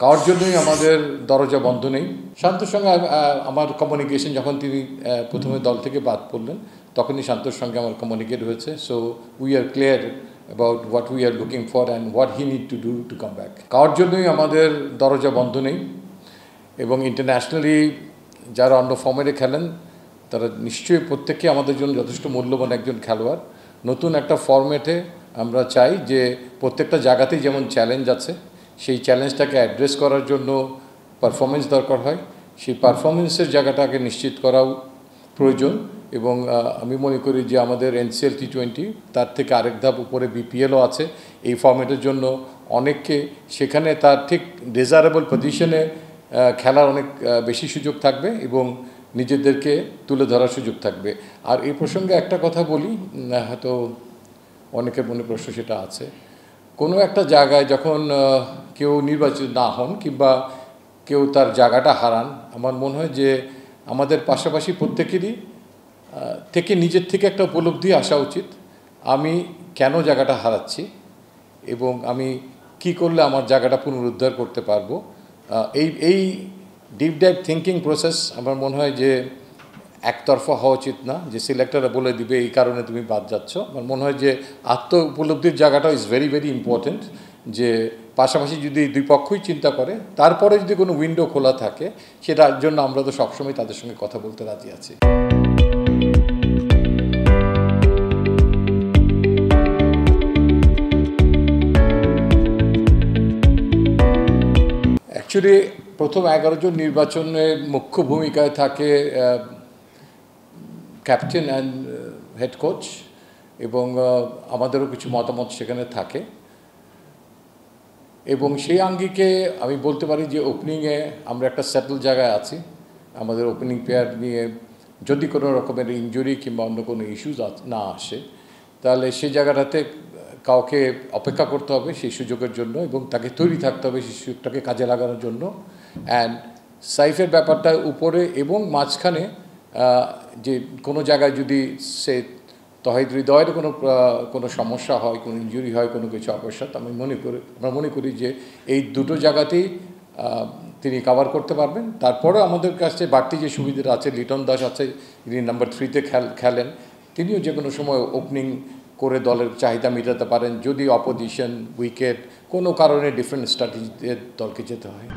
কারোর জন্যই আমাদের দরজা বন্ধ নেই। শান্তর সঙ্গে আমার কমিউনিকেশন যখন তিনি প্রথমে দল থেকে বাদ পড়লেন তখনই শান্তর সঙ্গে আমার কমিউনিকেট হয়েছে। So we are clear about what we are looking for and what he need to do to come back. কারোর জন্যই আমাদের দরজা বন্ধ নেই এবং ইন্টারন্যাশনালি যারা অন্য ফর্মেটে খেলেন তারা নিশ্চয়ই প্রত্যেকে আমাদের জন্য যথেষ্ট মূল্যবান একজন খেলোয়াড়। নতুন একটা ফর্মেটে আমরা চাই যে প্রত্যেকটা জায়গাতেই যেমন চ্যালেঞ্জ আছে, সেই চ্যালেঞ্জটাকে অ্যাড্রেস করার জন্য পারফরমেন্স দরকার হয়। সেই পারফরমেন্সের জায়গাটাকে নিশ্চিত করাও প্রয়োজন এবং আমি মনে করি যে আমাদের NCL T20 তার থেকে আরেক ধাপ উপরে BPLও আছে এই ফর্মেটের জন্য। অনেককে সেখানে তার ঠিক ডিজায়ারেবল পজিশনে খেলার অনেক বেশি সুযোগ থাকবে এবং নিজেদেরকে তুলে ধরার সুযোগ থাকবে। আর এই প্রসঙ্গে একটা কথা বলি, হয়তো অনেকের মনে প্রশ্ন সেটা আছে। কোনো একটা জায়গায় যখন কেউ নির্বাচিত না হন কিংবা কেউ তার জায়গাটা হারান, আমার মনে হয় যে আমাদের পাশাপাশি প্রত্যেকেরই থেকে নিজের থেকে একটা উপলব্ধি আসা উচিত, আমি কেন জায়গাটা হারাচ্ছি এবং আমি কি করলে আমার জায়গাটা পুনরুদ্ধার করতে পারবো। এই ডিপ ডাইভ থিঙ্কিং প্রসেস আমার মনে হয় যে একতরফা হওয়া উচিত না, যে সিলেক্টররা বলে দিবে এই কারণে তুমি বাদ যাচ্ছ। আমার মনে হয় যে আত্ম উপলব্ধির জায়গাটা ইজ ভেরি ভেরি ইম্পর্টেন্ট, যে পাশাপাশি যদি দুই পক্ষই চিন্তা করে তারপরে যদি কোনো উইন্ডো খোলা থাকে সেটার জন্য আমরা তো সবসময় তাদের সঙ্গে কথা বলতে রাজি আছি। অ্যাকচুয়ালি প্রথম 11 জন নির্বাচনের মুখ্য ভূমিকায় থাকে ক্যাপ্টেন অ্যান্ড হেড কোচ এবং আমাদেরও কিছু মতামত সেখানে থাকে এবং সেই আঙ্গিকে আমি বলতে পারি যে ওপেনিংয়ে আমরা একটা সেটেল জায়গায় আছি। আমাদের ওপেনিং প্লেয়ার নিয়ে যদি কোনো রকমের ইনজুরি কিংবা অন্য কোনো ইস্যুস না আসে তাহলে সেই জায়গাটাতে কাউকে অপেক্ষা করতে হবে সেই সুযোগের জন্য এবং তাকে তৈরি থাকতে হবে সেই সুযোগটাকে কাজে লাগানোর জন্য। অ্যান্ড সাইফের ব্যাপারটা উপরে এবং মাঝখানে যে কোনো জায়গায় যদি সে তহিদ হৃদয়ের কোনো সমস্যা হয়, কোনো ইনজুরি হয়, কোনো কিছু অবস্থা, আমরা মনে করি যে এই দুটো জায়গাতেই তিনি কভার করতে পারবেন। তারপরেও আমাদের কাছে বাড়তি যে সুবিধাটা আছে, লিটন দাস আছে যিনি নাম্বার 3-তে খেলেন, তিনিও যে কোনো সময় ওপেনিং করে দলের চাহিদা মেটাতে পারেন যদি অপোজিশন উইকেট কোনো কারণে ডিফারেন্ট স্ট্র্যাটেজিতে দলকে যেতে হয়।